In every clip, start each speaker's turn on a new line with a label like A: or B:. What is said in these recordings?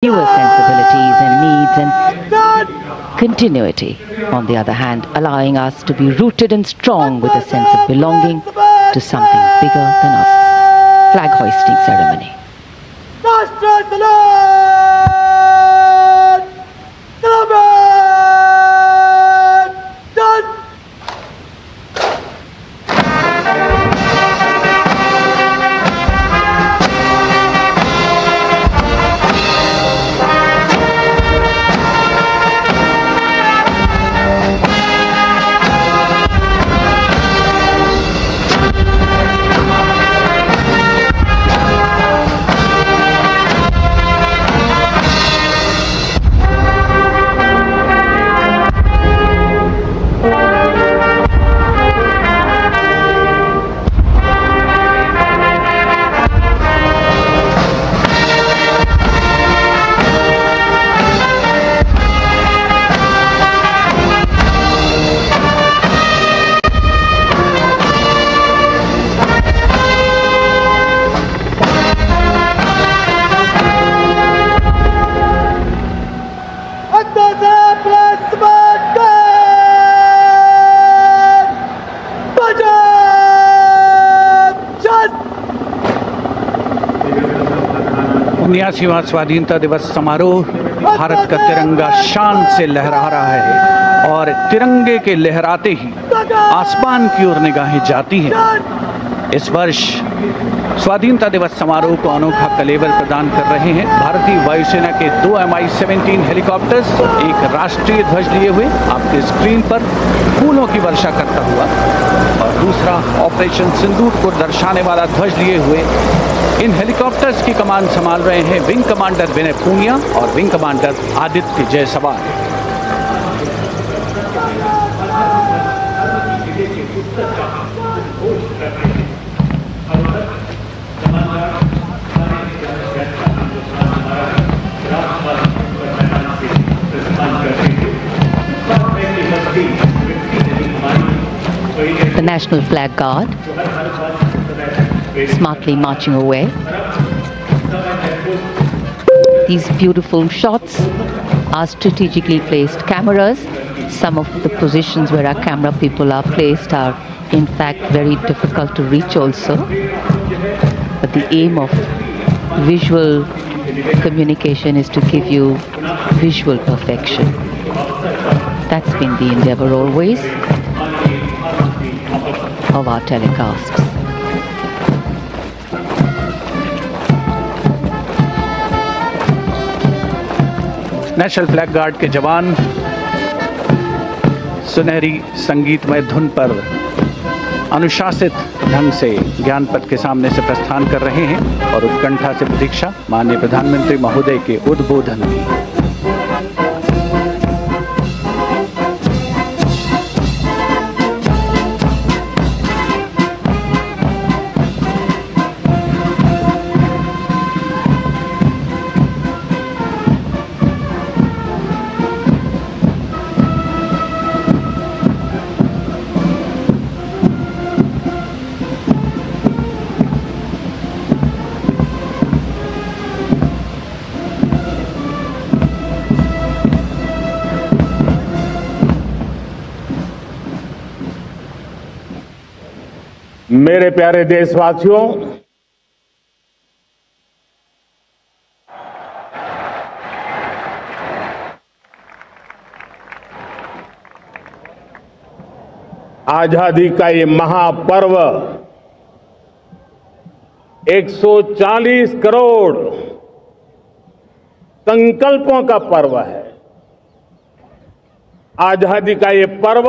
A: newer sensibilities and needs, and continuity, on the other hand, allowing us to be rooted and strong with a sense of belonging to something bigger than us. Flag hoisting ceremony.
B: उन्यासीवां स्वाधीनता दिवस समारोह। भारत का तिरंगा शान से लहरा रहा है और तिरंगे के लहराते ही आसमान की ओर निगाहें जाती हैं। इस वर्ष स्वाधीनता दिवस समारोह को अनोखा कलेवर प्रदान कर रहे हैं भारतीय वायुसेना के 2 Mi-17 हेलीकॉप्टर्स, एक राष्ट्रीय ध्वज लिए हुए आपके स्क्रीन पर फूलों की वर्षा करता हुआ, और दूसरा ऑपरेशन सिंदूर को दर्शाने वाला ध्वज लिए हुए। इन हेलीकॉप्टर्स की कमान संभाल रहे हैं विंग कमांडर विनय पूनिया और wing commander Aditya Jaiswal.
A: The National Flag Guard smartly marching away. These beautiful shots are strategically placed cameras. Some of the positions where our camera people are placed are in fact very difficult to reach also. But the aim of visual communication is to give you visual perfection. That's been the endeavor always of our telecasts.
B: National flag guard के जवान सुनहरी संगीतमय धुन पर अनुशासित ढंग से ज्ञानपथ के सामने से प्रस्थान कर रहे हैं और उत्कंठा से प्रतीक्षा माननीय प्रधानमंत्री महोदय के उद्बोधन की।
C: मेरे प्यारे देशवासियों, आजादी का ये महापर्व 140 करोड़ संकल्पों का पर्व है। आजादी का ये पर्व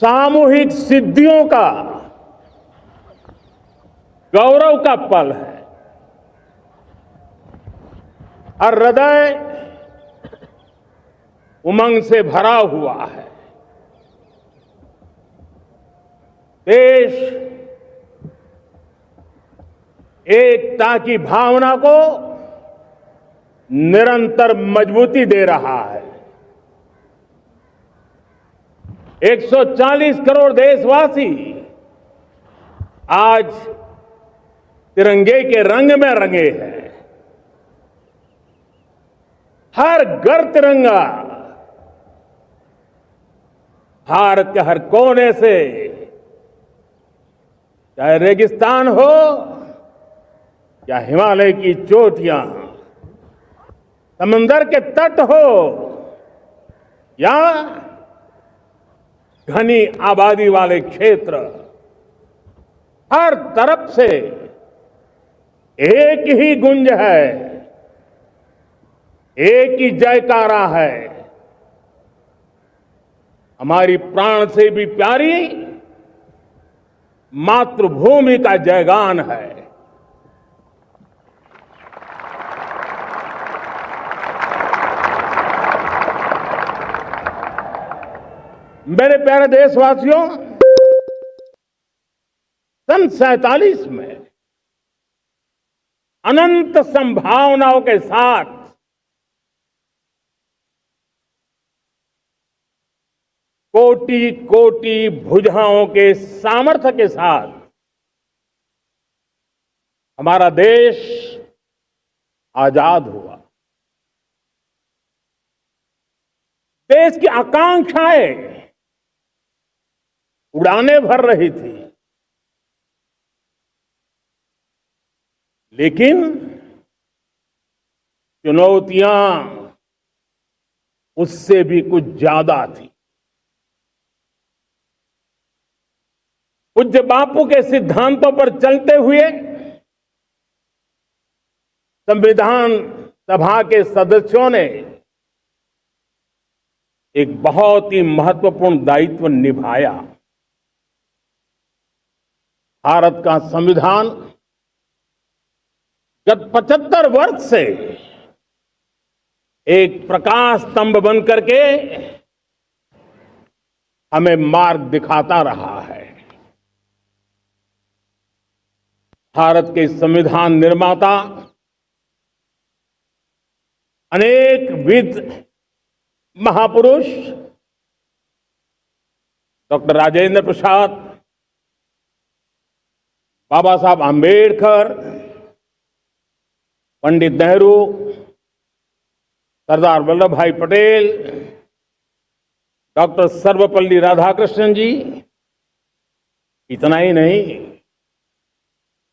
C: सामूहिक सिद्धियों का गौरव का पल है और हृदय उमंग से भरा हुआ है। देश एकता की भावना को निरंतर मजबूती दे रहा है। 140 करोड़ देशवासी आज तिरंगे के रंग में रंगे हैं। हर घर तिरंगा, भारत के हर कोने से, चाहे रेगिस्तान हो या हिमालय की चोटियां, समंदर के तट हो या घनी आबादी वाले क्षेत्र, हर तरफ से एक ही गुंज है, एक ही जयकारा है। हमारी प्राण से भी प्यारी मातृभूमि का जयगान है। मेरे प्यारे देशवासियों, सन 47 में अनंत संभावनाओं के साथ कोटि कोटि भुजाओं के सामर्थ्य के साथ हमारा देश आजाद हुआ। देश की आकांक्षाएं उड़ाने भर रही थी, लेकिन चुनौतियां उससे भी कुछ ज्यादा थी। पूज्य बापू के सिद्धांतों पर चलते हुए संविधान सभा के सदस्यों ने एक बहुत ही महत्वपूर्ण दायित्व निभाया। भारत का संविधान गत 75 वर्ष से एक प्रकाश स्तंभ बन करके हमें मार्ग दिखाता रहा है। भारत के संविधान निर्माता अनेक विद महापुरुष डॉक्टर राजेंद्र प्रसाद, बाबा साहब आंबेडकर, पंडित नेहरू, सरदार वल्लभ भाई पटेल, डॉक्टर सर्वपल्ली राधाकृष्णन जी, इतना ही नहीं,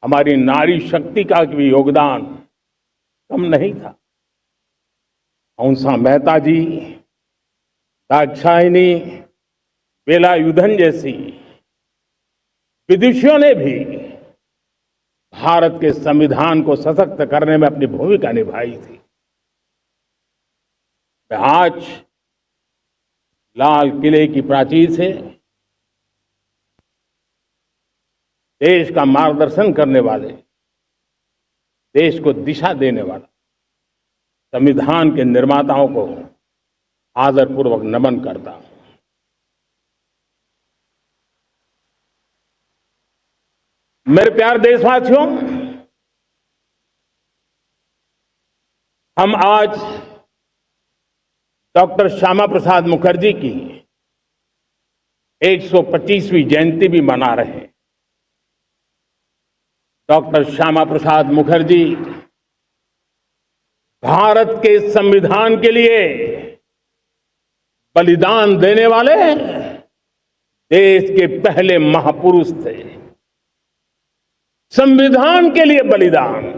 C: हमारी नारी शक्ति का भी योगदान कम नहीं था। हंसा मेहता जी, दाक्षायणी, वेलायुधन जैसी विदुषियों ने भी भारत के संविधान को सशक्त करने में अपनी भूमिका निभाई थी। मैं आज लाल किले की प्राचीर से देश का मार्गदर्शन करने वाले, देश को दिशा देने वाला संविधान के निर्माताओं को आदरपूर्वक नमन करता हूं। मेरे प्यारे देशवासियों, हम आज डॉक्टर श्यामा प्रसाद मुखर्जी की 125वीं जयंती भी मना रहे हैं। डॉक्टर श्यामा प्रसाद मुखर्जी भारत के संविधान के लिए बलिदान देने वाले देश के पहले महापुरुष थे। संविधान के लिए बलिदान,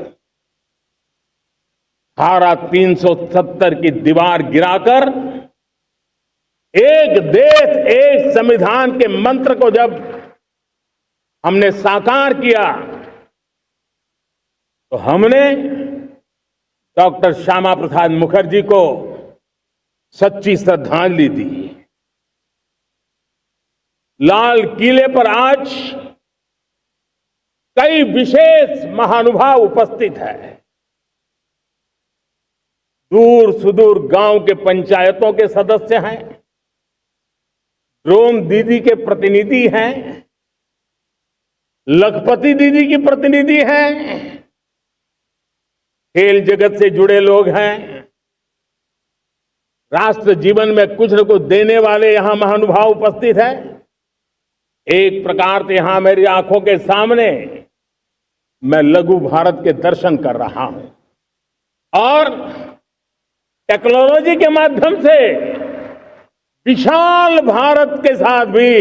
C: धारा 370 की दीवार गिराकर एक देश एक संविधान के मंत्र को जब हमने साकार किया तो हमने डॉक्टर श्यामा प्रसाद मुखर्जी को सच्ची श्रद्धांजलि दी। लाल किले पर आज कई विशेष महानुभाव उपस्थित हैं। दूर सुदूर गांव के पंचायतों के सदस्य हैं, ड्रोन दीदी के प्रतिनिधि हैं, लखपति दीदी की प्रतिनिधि हैं, खेल जगत से जुड़े लोग हैं, राष्ट्र जीवन में कुछ न कुछ देने वाले यहां महानुभाव उपस्थित हैं। एक प्रकार से यहां मेरी आंखों के सामने मैं लघु भारत के दर्शन कर रहा हूं और टेक्नोलॉजी के माध्यम से विशाल भारत के साथ भी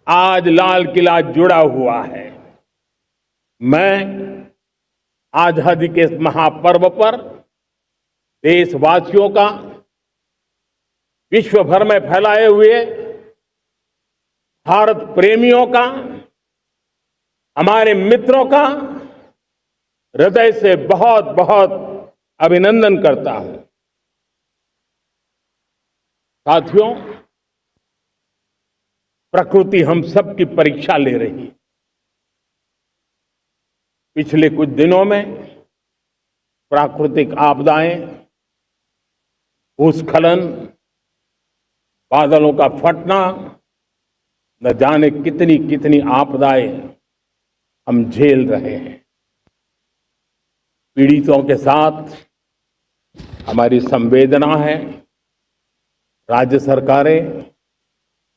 C: आज लाल किला जुड़ा हुआ है। मैं आजादी के इस महापर्व पर देशवासियों का विश्व भर में फैलाए हुए भारत प्रेमियों का, हमारे मित्रों का हृदय से बहुत बहुत अभिनंदन करता हूं। साथियों, प्रकृति हम सब की परीक्षा ले रही है। पिछले कुछ दिनों में प्राकृतिक आपदाएं, भूस्खलन, बादलों का फटना, न जाने कितनी कितनी आपदाएं हम झेल रहे हैं। पीड़ितों के साथ हमारी संवेदना है। राज्य सरकारें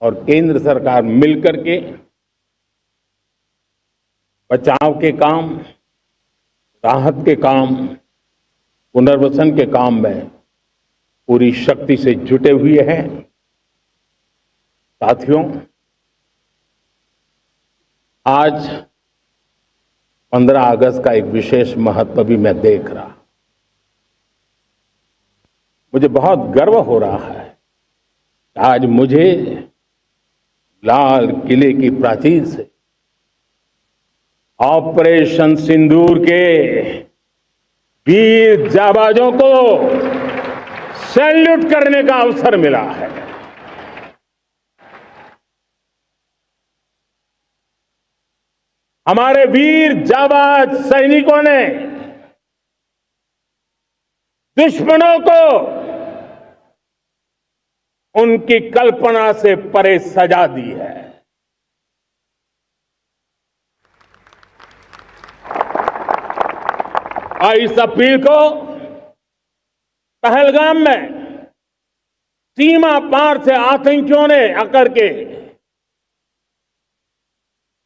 C: और केंद्र सरकार मिलकर के बचाव के काम, राहत के काम, पुनर्वसन के काम में पूरी शक्ति से जुटे हुए हैं। साथियों, आज 15 अगस्त का एक विशेष महत्व भी मैं देख रहा। मुझे बहुत गर्व हो रहा है। आज मुझे लाल किले की प्राचीर से ऑपरेशन सिंदूर के वीर जाबाजों को सैल्यूट करने का अवसर मिला है। हमारे वीर जाबाज सैनिकों ने दुश्मनों को उनकी कल्पना से परे सजा दी है। और इस अपील को पहलगाम में सीमा पार से आतंकियों ने आकर के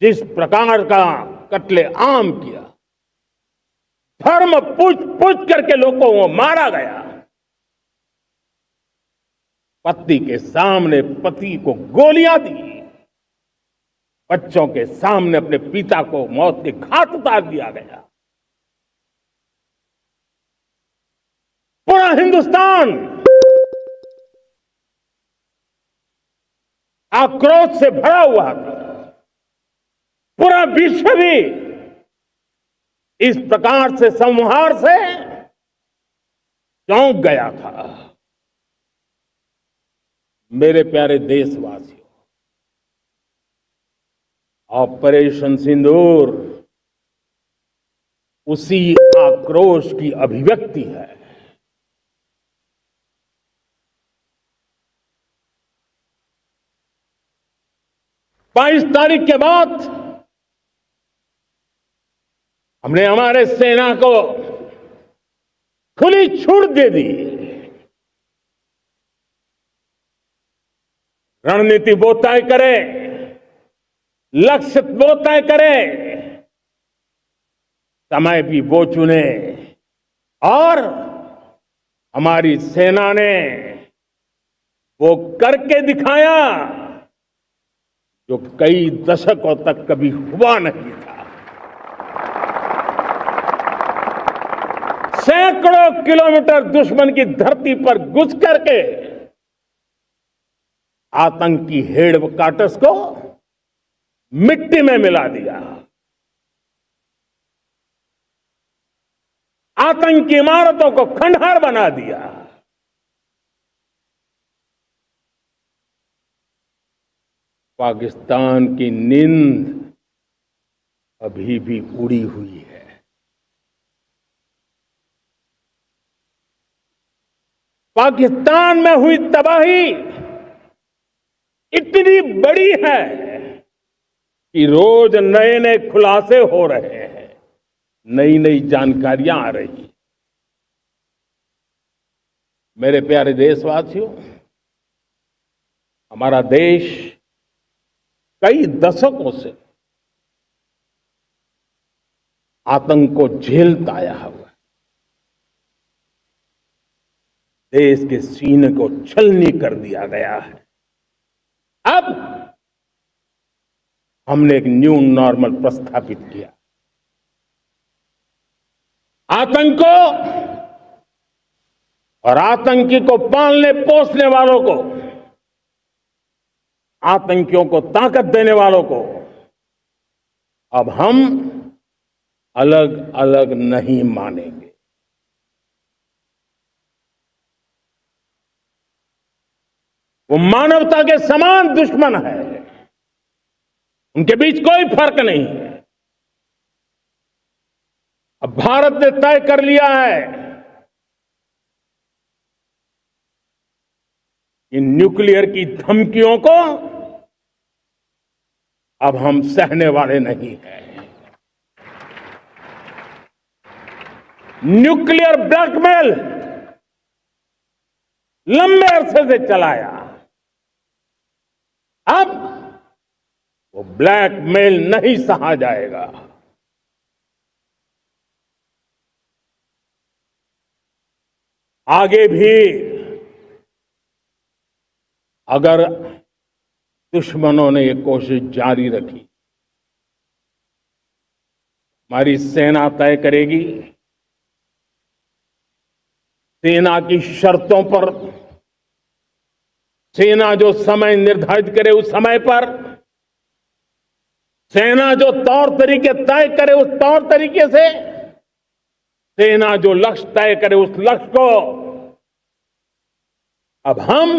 C: जिस प्रकार का कत्ले आम किया, धर्म पूछ करके लोगों को मारा गया। पत्नी के सामने पति को गोलियां दी, बच्चों के सामने अपने पिता को मौत के घाट उतार दिया गया। पूरा हिंदुस्तान आक्रोश से भरा हुआ था। पूरा विश्व भी इस प्रकार से संहार से चौंक गया था। मेरे प्यारे देशवासियों, ऑपरेशन सिंदूर उसी आक्रोश की अभिव्यक्ति है। 22 तारीख के बाद हमने हमारे सेना को खुली छूट दे दी। रणनीति वो तय करे, लक्ष्य वो तय करे, समय भी वो चुने। और हमारी सेना ने वो करके दिखाया जो कई दशकों तक कभी हुआ नहीं था। सैकड़ों किलोमीटर दुश्मन की धरती पर घुस करके आतंकी हेडक्वार्टर्स को मिट्टी में मिला दिया। आतंकी इमारतों को खंडहर बना दिया। पाकिस्तान की नींद अभी भी उड़ी हुई है। पाकिस्तान में हुई तबाही इतनी बड़ी है कि रोज नए नए खुलासे हो रहे हैं, नई नई जानकारियां आ रही। मेरे प्यारे देशवासियों, हमारा देश कई दशकों से आतंक को झेलता आया हुआ है। देश के सीने को छलनी कर दिया गया है। अब हमने एक न्यू नॉर्मल प्रस्थापित किया। आतंक को और आतंकी को पालने पोसने वालों को, आतंकियों को ताकत देने वालों को अब हम अलग अलग नहीं मानेंगे। वो मानवता के समान दुश्मन है, उनके बीच कोई फर्क नहीं है। अब भारत ने तय कर लिया है कि न्यूक्लियर की धमकियों को अब हम सहने वाले नहीं हैं। न्यूक्लियर ब्लैकमेल लंबे अरसे से चलाया, अब वो ब्लैकमेल नहीं सहा जाएगा। आगे भी अगर दुश्मनों ने ये कोशिश जारी रखी, हमारी सेना तय करेगी, सेना की शर्तों पर, सेना जो समय निर्धारित करे उस समय पर, सेना जो तौर तरीके तय करे उस तौर तरीके से, सेना जो लक्ष्य तय करे उस लक्ष्य को अब हम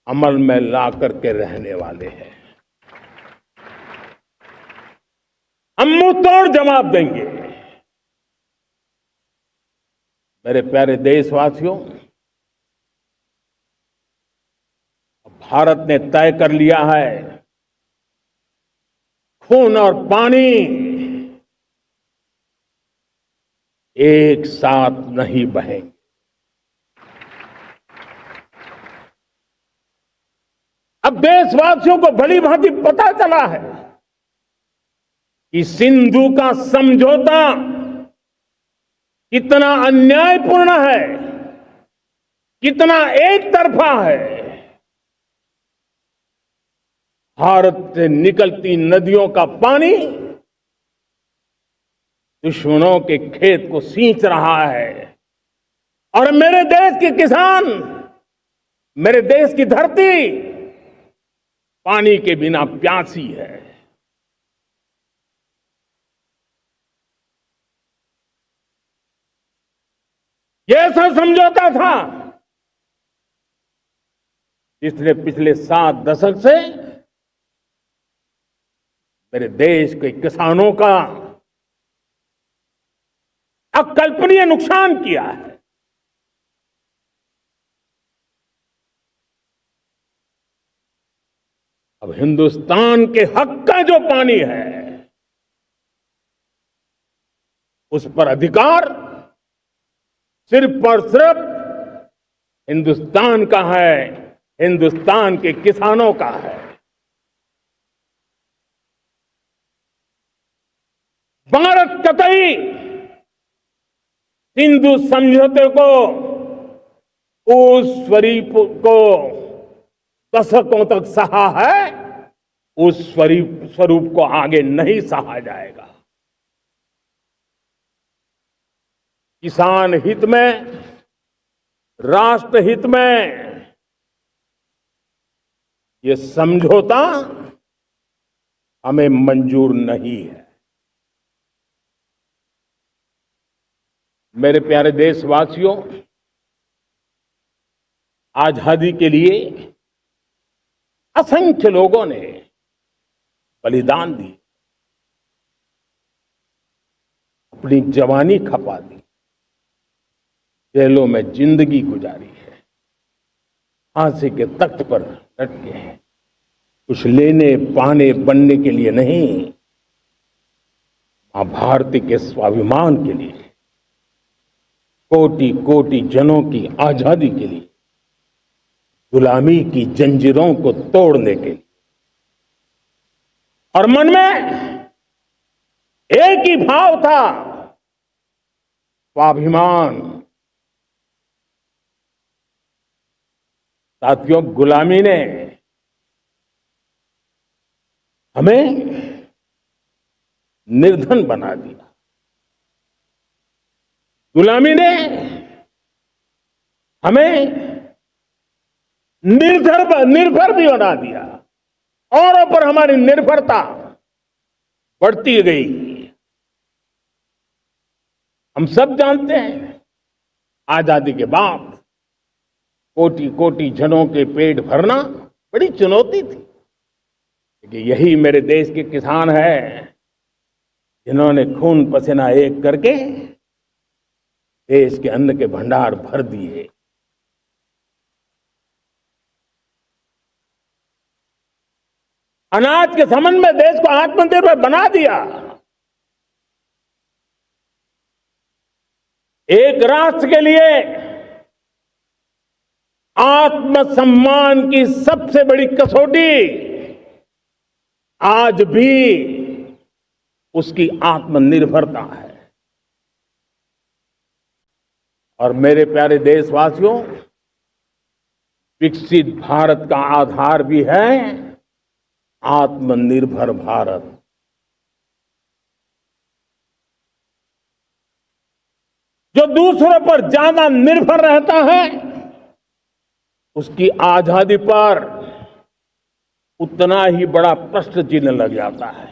C: अमल में ला करके रहने वाले हैं। हम मुंह तोड़ जवाब देंगे। मेरे प्यारे देशवासियों, भारत ने तय कर लिया है, खून और पानी एक साथ नहीं बहेंगे। अब देशवासियों को भली भांति पता चला है कि सिंधु का समझौता कितना अन्यायपूर्ण है, कितना एक तरफा है। भारत से निकलती नदियों का पानी दुश्मनों के खेत को सींच रहा है और मेरे देश के किसान, मेरे देश की धरती पानी के बिना प्यासी है। ये ऐसा समझौता था जिसने पिछले 7 दशक से मेरे देश के किसानों का अकल्पनीय नुकसान किया है। अब हिंदुस्तान के हक का जो पानी है उस पर अधिकार सिर्फ और सिर्फ हिंदुस्तान का है, हिंदुस्तान के किसानों का है। भारत कतई सिंधु समझौते को, उस स्वरूप को दशकों तक सहा है, उस स्वरूप को आगे नहीं सहा जाएगा। किसान हित में, राष्ट्र हित में ये समझौता हमें मंजूर नहीं है। मेरे प्यारे देशवासियों, आजादी के लिए असंख्य लोगों ने बलिदान दी, अपनी जवानी खपा दी, जेलों में जिंदगी गुजारी है, फांसी के तख्त पर लटके हैं, कुछ लेने पाने बनने के लिए नहीं, मां भारती के स्वाभिमान के लिए, कोटि कोटि जनों की आजादी के लिए, गुलामी की जंजीरों को तोड़ने के लिए। और मन में एक ही भाव था, स्वाभिमान। साथियों, गुलामी ने हमें निर्धन बना दिया। गुलामी ने हमें निर्भर भी बना दिया। औरों पर हमारी निर्भरता बढ़ती गई। हम सब जानते हैं, आजादी के बाद कोटि कोटि जनों के पेट भरना बड़ी चुनौती थी। लेकिन यही मेरे देश के किसान हैं जिन्होंने खून पसीना एक करके देश के अन्न के भंडार भर दिए। अनाज के संबंध में देश को आत्मनिर्भर बना दिया। एक राष्ट्र के लिए आत्मसम्मान की सबसे बड़ी कसौटी आज भी उसकी आत्मनिर्भरता है। और मेरे प्यारे देशवासियों, विकसित भारत का आधार भी है आत्मनिर्भर भारत। जो दूसरों पर ज्यादा निर्भर रहता है उसकी आजादी पर उतना ही बड़ा प्रश्न चिन्ह लग जाता है।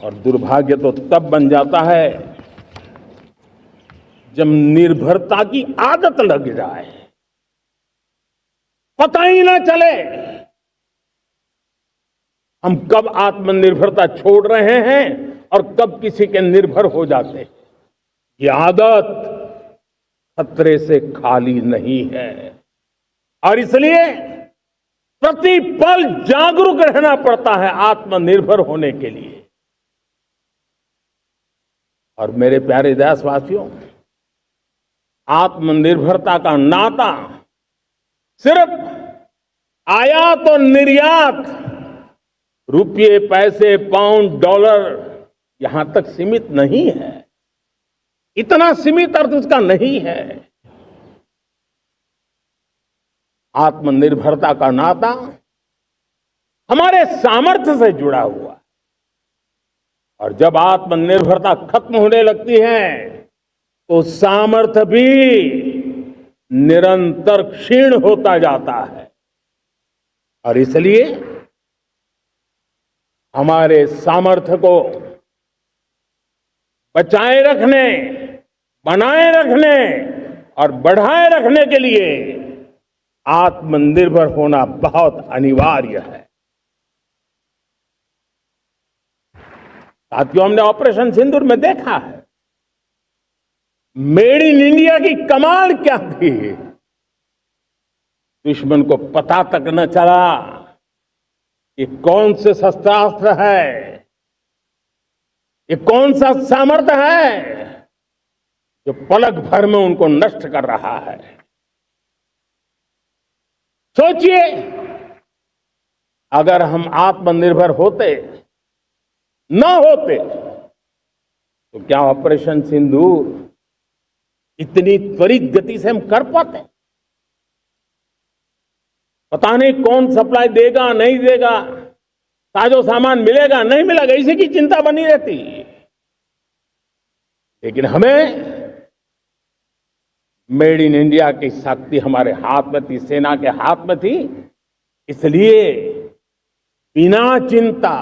C: और दुर्भाग्य तो तब बन जाता है जब निर्भरता की आदत लग जाए, पता ही ना चले हम कब आत्मनिर्भरता छोड़ रहे हैं और कब किसी के निर्भर हो जाते हैं। ये आदत खतरे से खाली नहीं है और इसलिए प्रति पल जागरूक रहना पड़ता है आत्मनिर्भर होने के लिए। और मेरे प्यारे देशवासियों, आत्मनिर्भरता का नाता सिर्फ आयात और निर्यात, रुपये, पैसे, पाउंड, डॉलर यहां तक सीमित नहीं है। इतना सीमित अर्थ उसका नहीं है। आत्मनिर्भरता का नाता हमारे सामर्थ्य से जुड़ा हुआ है। और जब आत्मनिर्भरता खत्म होने लगती है तो सामर्थ्य भी निरंतर क्षीण होता जाता है। और इसलिए हमारे सामर्थ्य को बचाए रखने, बनाए रखने और बढ़ाए रखने के लिए आत्मनिर्भर होना बहुत अनिवार्य है। साथियों, हमने ऑपरेशन सिंदूर में देखा है मेड इन इंडिया की कमाल क्या थी। दुश्मन को पता तक न चला ये कौन से शस्त्रास्त्र है, ये कौन सा सामर्थ्य है जो पलक भर में उनको नष्ट कर रहा है। सोचिए, अगर हम आत्मनिर्भर होते न होते तो क्या ऑपरेशन सिंदूर इतनी त्वरित गति से हम कर पाते? पता नहीं कौन सप्लाई देगा, नहीं देगा, साजो सामान मिलेगा, नहीं मिलेगा, इसी की चिंता बनी रहती। लेकिन हमें मेड इन इंडिया की शक्ति हमारे हाथ में थी, सेना के हाथ में थी। इसलिए बिना चिंता,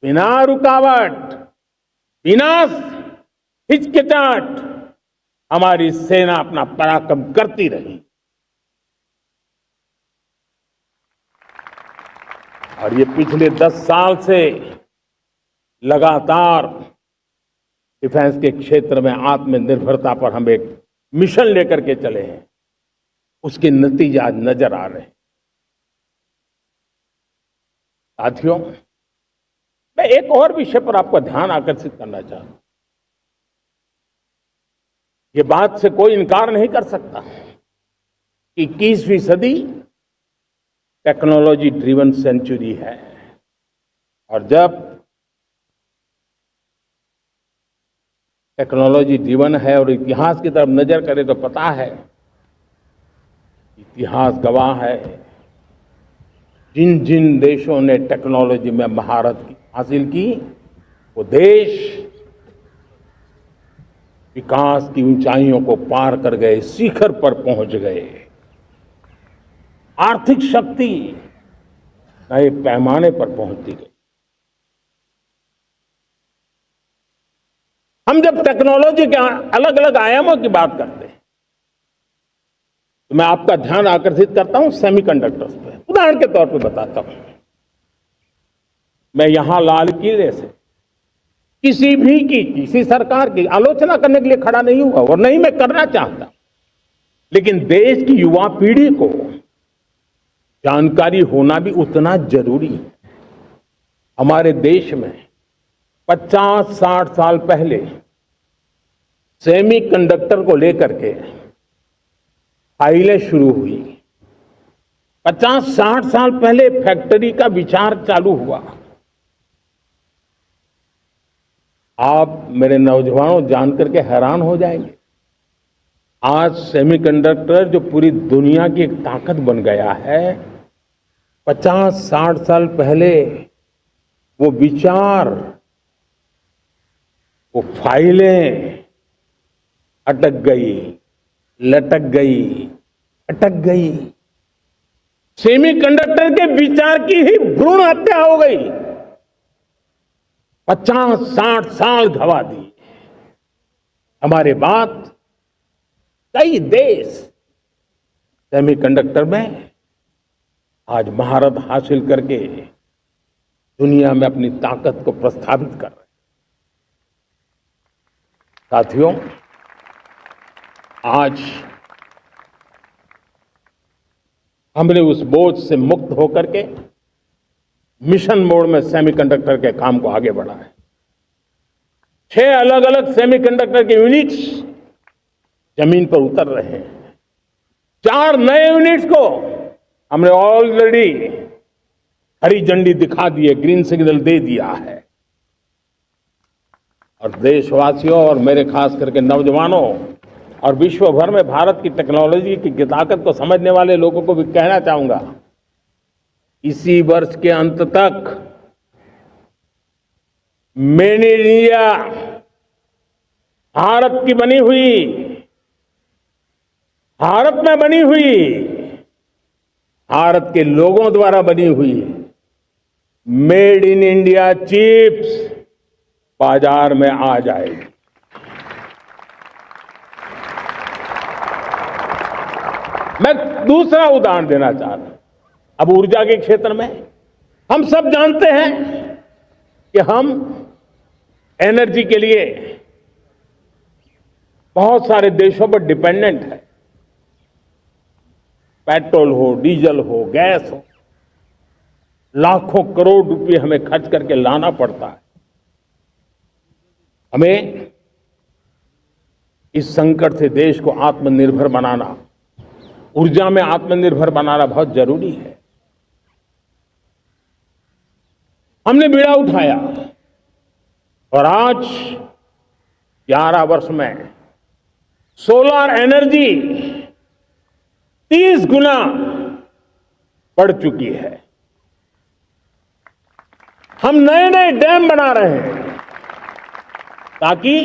C: बिना रुकावट, बिना हिचकिचाहट हमारी सेना अपना पराक्रम करती रही। और ये पिछले 10 साल से लगातार डिफेंस के क्षेत्र में आत्मनिर्भरता पर हम एक मिशन लेकर के चले हैं, उसके नतीजे आज नजर आ रहे हैं। साथियों, मैं एक और विषय पर आपका ध्यान आकर्षित करना चाहता हूं। ये बात से कोई इनकार नहीं कर सकता कि 21वीं सदी टेक्नोलॉजी ड्रिवन सेंचुरी है। और जब टेक्नोलॉजी ड्रिवन है और इतिहास की तरफ नजर करें तो पता है, इतिहास गवाह है, जिन जिन देशों ने टेक्नोलॉजी में महारत हासिल की, वो देश विकास की ऊंचाइयों को पार कर गए, शिखर पर पहुंच गए। आर्थिक शक्ति नए पैमाने पर पहुंचती गई। हम जब टेक्नोलॉजी के अलग अलग आयामों की बात करते हैं तो मैं आपका ध्यान आकर्षित करता हूं सेमीकंडक्टर्स पे। उदाहरण के तौर पे बताता हूं, मैं यहां लाल किले से किसी सरकार की आलोचना करने के लिए खड़ा नहीं हुआ और नहीं मैं करना चाहता, लेकिन देश की युवा पीढ़ी को जानकारी होना भी उतना जरूरी है। हमारे देश में 50-60 साल पहले सेमीकंडक्टर को लेकर के फाइलें शुरू हुई। 50-60 साल पहले फैक्ट्री का विचार चालू हुआ। आप मेरे नौजवानों जानकर के हैरान हो जाएंगे, आज सेमीकंडक्टर जो पूरी दुनिया की एक ताकत बन गया है, 50-60 साल पहले वो विचार, वो फाइलें अटक गई, लटक गई, अटक गई। सेमीकंडक्टर के विचार की ही भ्रूण हत्या हो गई। 50-60 साल गवा दी। हमारे बाद कई देश सेमीकंडक्टर में आज महारत हासिल करके दुनिया में अपनी ताकत को प्रस्थापित कर रहे हैं। साथियों, आज हमने उस बोझ से मुक्त होकर के मिशन मोड में सेमीकंडक्टर के काम को आगे बढ़ा है। 6 अलग अलग सेमीकंडक्टर के यूनिट्स जमीन पर उतर रहे हैं। 4 नए यूनिट्स को हमने ऑलरेडी हरी झंडी दिखा दी है, ग्रीन सिग्नल दे दिया है। और देशवासियों और मेरे खास करके नौजवानों और विश्व भर में भारत की टेक्नोलॉजी की ताकत को समझने वाले लोगों को भी कहना चाहूंगा, इसी वर्ष के अंत तक मेड इन इंडिया, भारत की बनी हुई, भारत में बनी हुई, भारत के लोगों द्वारा बनी हुई मेड इन इंडिया चिप्स बाजार में आ जाएगी। मैं दूसरा उदाहरण देना चाहता हूं। अब ऊर्जा के क्षेत्र में हम सब जानते हैं कि हम एनर्जी के लिए बहुत सारे देशों पर डिपेंडेंट है। पेट्रोल हो, डीजल हो, गैस हो, लाखों करोड़ रुपए हमें खर्च करके लाना पड़ता है। हमें इस संकट से देश को आत्मनिर्भर बनाना, ऊर्जा में आत्मनिर्भर बनाना बहुत जरूरी है। हमने बीड़ा उठाया और आज 11 वर्ष में सोलर एनर्जी 30 गुना बढ़ चुकी है। हम नए नए डैम बना रहे हैं ताकि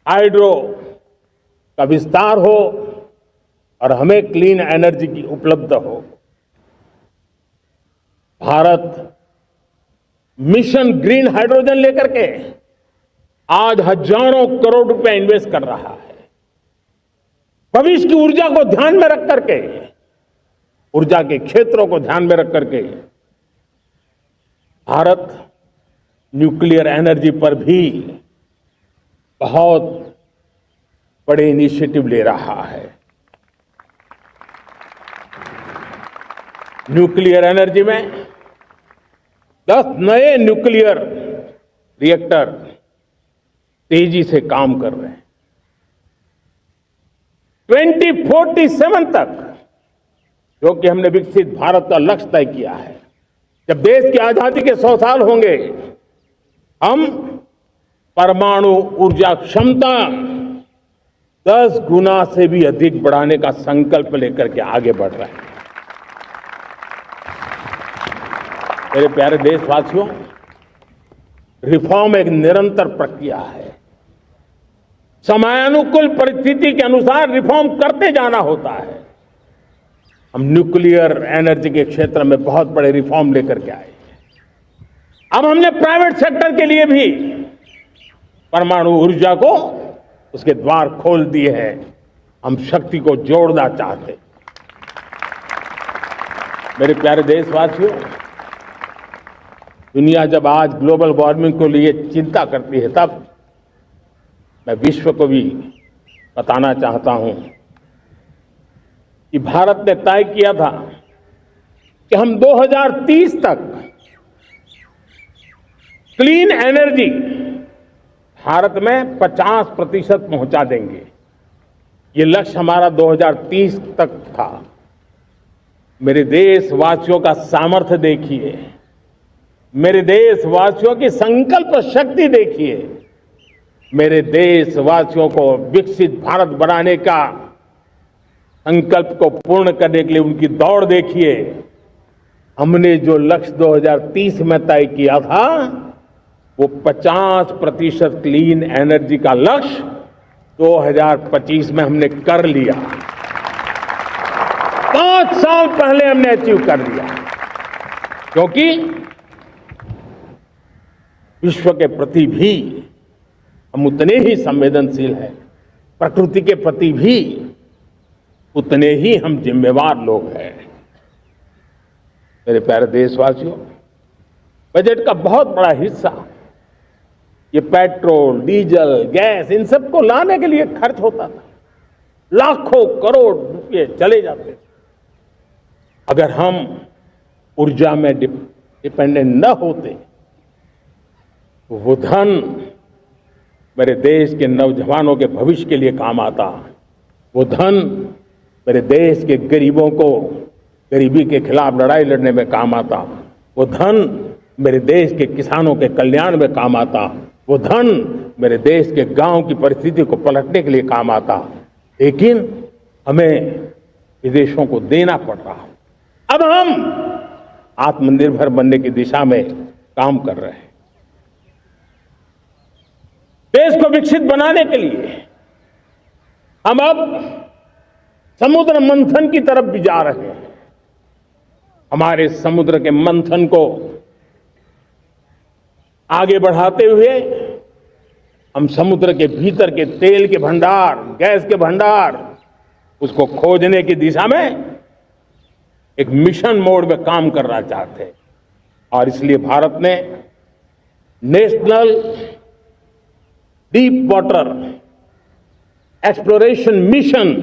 C: हाइड्रो का विस्तार हो और हमें क्लीन एनर्जी की उपलब्ध हो। भारत मिशन ग्रीन हाइड्रोजन लेकर के आज हजारों करोड़ रुपए इन्वेस्ट कर रहा है। भविष्य की ऊर्जा को ध्यान में रख करके, ऊर्जा के क्षेत्रों को ध्यान में रख करके भारत न्यूक्लियर एनर्जी पर भी बहुत बड़े इनिशिएटिव ले रहा है। न्यूक्लियर एनर्जी में 10 नए न्यूक्लियर रिएक्टर तेजी से काम कर रहे हैं। 2047 तक, जो कि हमने विकसित भारत का लक्ष्य तय किया है, जब देश की आजादी के 100 साल होंगे, हम परमाणु ऊर्जा क्षमता 10 गुना से भी अधिक बढ़ाने का संकल्प लेकर के आगे बढ़ रहे हैं। मेरे प्यारे देशवासियों, रिफॉर्म एक निरंतर प्रक्रिया है। समयानुकूल परिस्थिति के अनुसार रिफॉर्म करते जाना होता है। हम न्यूक्लियर एनर्जी के क्षेत्र में बहुत बड़े रिफॉर्म लेकर के आए। अब हमने प्राइवेट सेक्टर के लिए भी परमाणु ऊर्जा को उसके द्वार खोल दिए हैं। हम शक्ति को जोड़ना चाहते हैं। मेरे प्यारे देशवासियों, दुनिया जब आज ग्लोबल वार्मिंग को लिए चिंता करती है, तब मैं विश्व को भी बताना चाहता हूं कि भारत ने तय किया था कि हम 2030 तक क्लीन एनर्जी भारत में 50% पहुंचा देंगे। ये लक्ष्य हमारा 2030 तक था। मेरे देशवासियों का सामर्थ्य देखिए, मेरे देशवासियों की संकल्प शक्ति देखिए, मेरे देशवासियों को विकसित भारत बनाने का संकल्प को पूर्ण करने के लिए उनकी दौड़ देखिए। हमने जो लक्ष्य 2030 में तय किया था, वो 50% क्लीन एनर्जी का लक्ष्य 2025 में हमने कर लिया। 5 साल पहले हमने अचीव कर लिया, क्योंकि विश्व के प्रति भी हम उतने ही संवेदनशील हैं, प्रकृति के प्रति भी उतने ही हम जिम्मेवार लोग हैं। मेरे प्यारे देशवासियों, बजट का बहुत बड़ा हिस्सा ये पेट्रोल, डीजल, गैस, इन सबको लाने के लिए खर्च होता था। लाखों करोड़ रुपए चले जाते थे। अगर हम ऊर्जा में डिपेंडेंट न होते तो वो धन मेरे देश के नौजवानों के भविष्य के लिए काम आता। वो धन मेरे देश के गरीबों को गरीबी के खिलाफ लड़ाई लड़ने में काम आता। वो धन मेरे देश के किसानों के कल्याण में काम आता। वो धन मेरे देश के गांव की परिस्थिति को पलटने के लिए काम आता। लेकिन हमें विदेशों को देना पड़ रहा। अब हम आत्मनिर्भर बनने की दिशा में काम कर रहे हैं। देश को विकसित बनाने के लिए हम अब समुद्र मंथन की तरफ भी जा रहे हैं। हमारे समुद्र के मंथन को आगे बढ़ाते हुए हम समुद्र के भीतर के तेल के भंडार, गैस के भंडार, उसको खोजने की दिशा में एक मिशन मोड में काम करना चाहते हैं। और इसलिए भारत ने national deep water exploration mission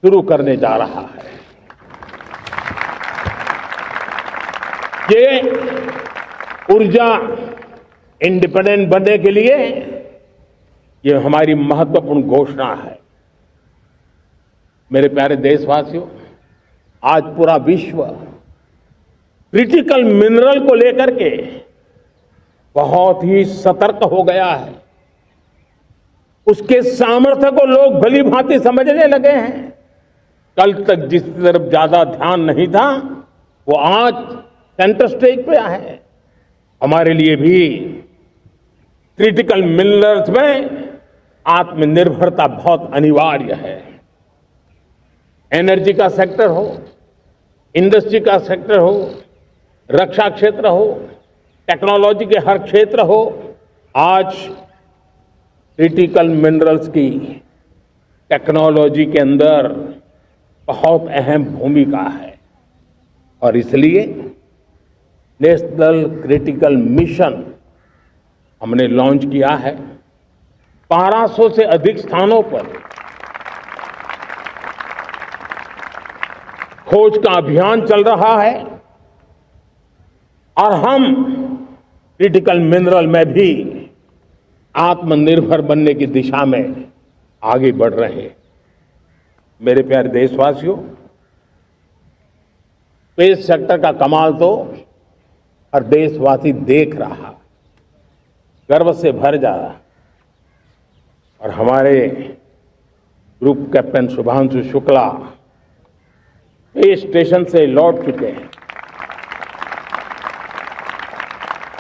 C: शुरू करने जा रहा है। ये ऊर्जा इंडिपेंडेंट बनने के लिए ये हमारी महत्वपूर्ण घोषणा है। मेरे प्यारे देशवासियों, आज पूरा विश्व क्रिटिकल मिनरल को लेकर के बहुत ही सतर्क हो गया है। उसके सामर्थ्य को लोग भली भांति समझने लगे हैं। कल तक जिस तरफ ज्यादा ध्यान नहीं था, वो आज सेंटर स्टेज पे है। हमारे लिए भी क्रिटिकल मिनरल्स में आत्मनिर्भरता बहुत अनिवार्य है। एनर्जी का सेक्टर हो, इंडस्ट्री का सेक्टर हो, रक्षा क्षेत्र हो, टेक्नोलॉजी के हर क्षेत्र हो, आज क्रिटिकल मिनरल्स की टेक्नोलॉजी के अंदर बहुत अहम भूमिका है। और इसलिए नेशनल क्रिटिकल मिशन हमने लॉन्च किया है। 1200 से अधिक स्थानों पर खोज का अभियान चल रहा है और हम क्रिटिकल मिनरल में भी आत्मनिर्भर बनने की दिशा में आगे बढ़ रहे हैं। मेरे प्यारे देशवासियों, स्पेस सेक्टर का कमाल तो हर देशवासी देख रहा। गर्व से भर जा। और हमारे ग्रुप कैप्टन शुभांशु शुक्ला इस स्टेशन से लौट चुके हैं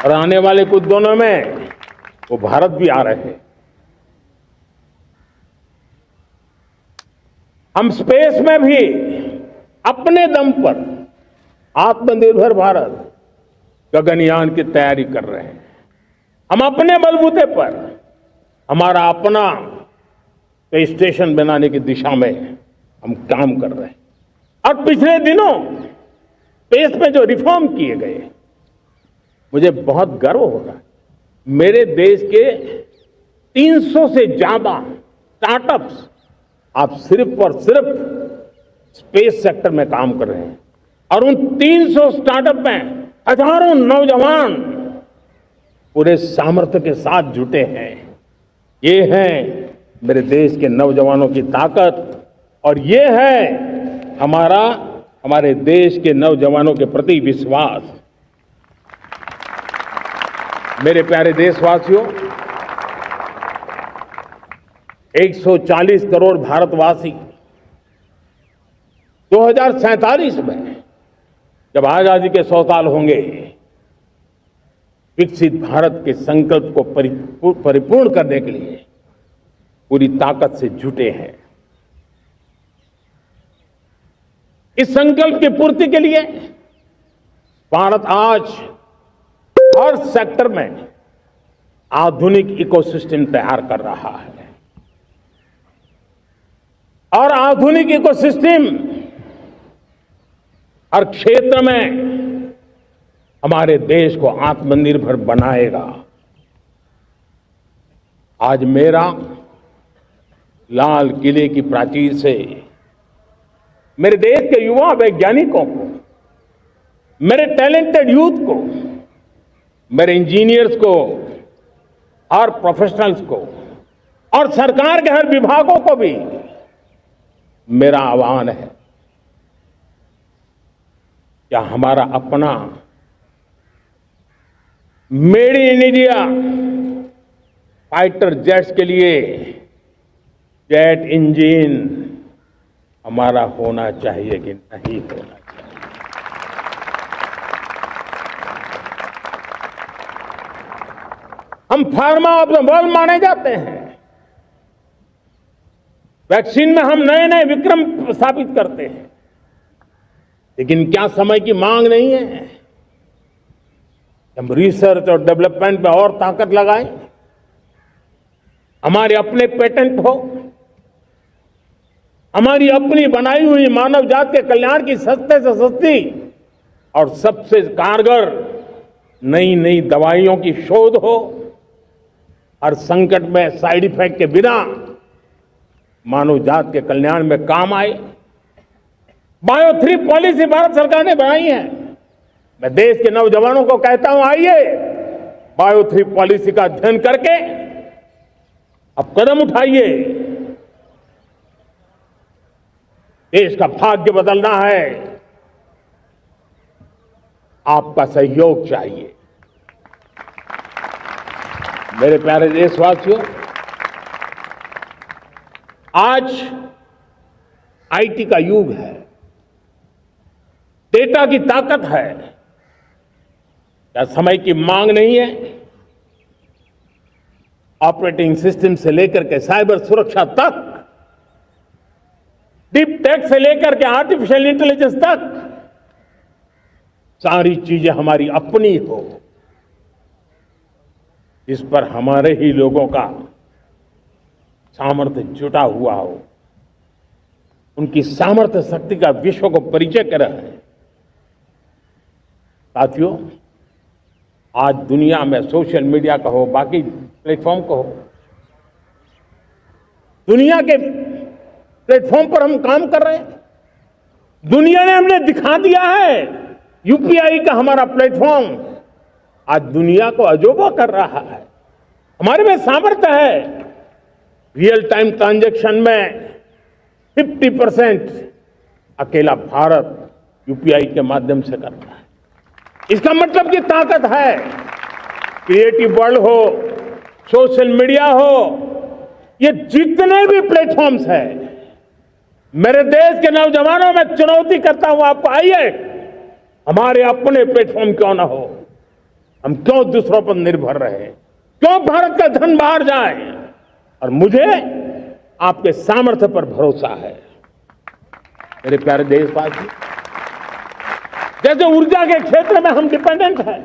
C: और आने वाले कुछ दिनों में वो भारत भी आ रहे हैं। हम स्पेस में भी अपने दम पर आत्मनिर्भर भारत गगनयान की तैयारी कर रहे हैं। हम अपने बलबूते पर हमारा अपना स्पेस स्टेशन बनाने की दिशा में हम काम कर रहे हैं। और पिछले दिनों स्पेस में जो रिफॉर्म किए गए, मुझे बहुत गर्व हो रहा है। मेरे देश के 300 से ज्यादा स्टार्टअप्स आप सिर्फ और सिर्फ स्पेस सेक्टर में काम कर रहे हैं और उन 300 स्टार्टअप में हजारों नौजवान पूरे सामर्थ्य के साथ जुटे हैं। ये है मेरे देश के नौजवानों की ताकत और ये है हमारे देश के नौजवानों के प्रति विश्वास। मेरे प्यारे देशवासियों, 140 करोड़ भारतवासी 2047 में जब आजादी के 100 साल होंगे, विकसित भारत के संकल्प को परिपूर्ण करने के लिए पूरी ताकत से जुटे हैं। इस संकल्प की पूर्ति के लिए भारत आज हर सेक्टर में आधुनिक इकोसिस्टम तैयार कर रहा है और आधुनिक इकोसिस्टम हर क्षेत्र में हमारे देश को आत्मनिर्भर बनाएगा। आज मेरा लाल किले की प्राचीर से मेरे देश के युवा वैज्ञानिकों को, मेरे टैलेंटेड यूथ को, मेरे इंजीनियर्स को और प्रोफेशनल्स को और सरकार के हर विभागों को भी मेरा आह्वान है, क्या हमारा अपना made in India fighter jets के लिए जेट इंजन हमारा होना चाहिए कि नहीं होना चाहिए? हम फार्मा ऑफ द वर्ल्ड माने जाते हैं। वैक्सीन में हम नए नए विक्रम स्थापित करते हैं, लेकिन क्या समय की मांग नहीं है? हम रिसर्च और डेवलपमेंट में और ताकत लगाएं, हमारे अपने पेटेंट हो, हमारी अपनी बनाई हुई मानव जाति के कल्याण की सस्ते से सस्ती और सबसे कारगर नई नई दवाइयों की शोध हो, हर संकट में साइड इफेक्ट के बिना मानव जाति के कल्याण में काम आए। बायो 3 पॉलिसी भारत सरकार ने बनाई है। मैं देश के नौजवानों को कहता हूं, आइए बायो 3 पॉलिसी का अध्ययन करके अब कदम उठाइए। देश का भाग्य बदलना है, आपका सहयोग चाहिए। मेरे प्यारे देशवासियों, आज आईटी का युग है, डेटा की ताकत है। क्या समय की मांग नहीं है? ऑपरेटिंग सिस्टम से लेकर के साइबर सुरक्षा तक, डीप टेक से लेकर के आर्टिफिशियल इंटेलिजेंस तक, सारी चीजें हमारी अपनी हो, इस पर हमारे ही लोगों का सामर्थ्य जुटा हुआ हो, उनकी सामर्थ्य शक्ति का विश्व को परिचय कराए। साथियों, आज दुनिया में सोशल मीडिया का हो, बाकी प्लेटफॉर्म का हो, दुनिया के प्लेटफॉर्म पर हम काम कर रहे हैं। दुनिया ने हमने दिखा दिया है, यूपीआई का हमारा प्लेटफॉर्म आज दुनिया को अजोबा कर रहा है। हमारे में सामर्थ्य है। रियल टाइम ट्रांजैक्शन में 50% अकेला भारत यूपीआई के माध्यम से करता है। इसका मतलब कि ताकत है। क्रिएटिव वर्ल्ड हो, सोशल मीडिया हो, ये जितने भी प्लेटफॉर्म्स हैं, मेरे देश के नौजवानों में चुनौती करता हूं आपको, आइए हमारे अपने प्लेटफॉर्म क्यों ना हो, हम क्यों दूसरों पर निर्भर रहे, क्यों भारत का धन बाहर जाए। और मुझे आपके सामर्थ्य पर भरोसा है। मेरे प्यारे देशवासी, जैसे ऊर्जा के क्षेत्र में हम डिपेंडेंट हैं,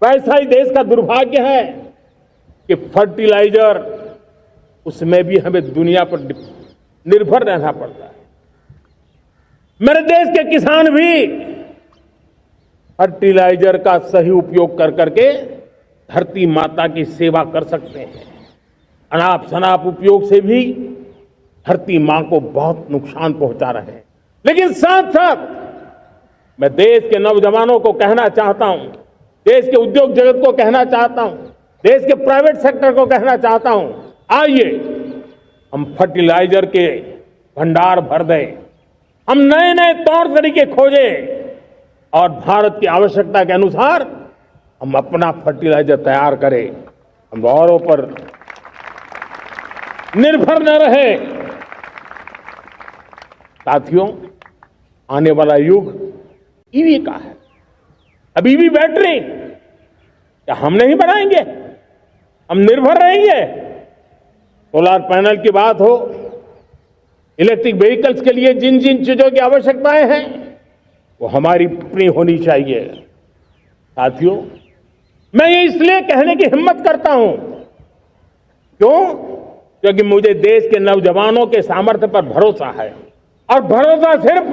C: वैसा ही देश का दुर्भाग्य है कि फर्टिलाइजर, उसमें भी हमें दुनिया पर निर्भर रहना पड़ता है। मेरे देश के किसान भी फर्टिलाइजर का सही उपयोग कर करके धरती माता की सेवा कर सकते हैं। अनाप शनाप उपयोग से भी धरती मां को बहुत नुकसान पहुंचा रहे हैं। लेकिन साथ साथ मैं देश के नौजवानों को कहना चाहता हूं, देश के उद्योग जगत को कहना चाहता हूं, देश के प्राइवेट सेक्टर को कहना चाहता हूं, आइए हम फर्टिलाइजर के भंडार भर दें, हम नए नए तौर तरीके खोजें और भारत की आवश्यकता के अनुसार हम अपना फर्टिलाइजर तैयार करें। हम औरों पर निर्भर न रहे। साथियों, आने वाला युग ईवी का है। अब ईवी बैटरी क्या हम नहीं बनाएंगे? हम निर्भर रहेंगे? सोलर पैनल की बात हो, इलेक्ट्रिक व्हीकल्स के लिए जिन जिन चीजों की आवश्यकताएं हैं वो हमारी अपनी होनी चाहिए। साथियों, मैं ये इसलिए कहने की हिम्मत करता हूं, क्यों? क्योंकि मुझे देश के नौजवानों के सामर्थ्य पर भरोसा है। और भरोसा सिर्फ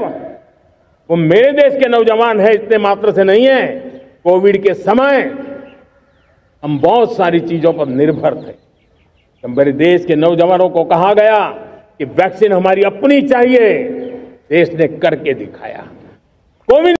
C: वो मेरे देश के नौजवान है इतने मात्र से नहीं है। कोविड के समय हम बहुत सारी चीजों पर निर्भर थे। तो मेरे देश के नौजवानों को कहा गया कि वैक्सीन हमारी अपनी चाहिए, देश ने करके दिखाया। कोविड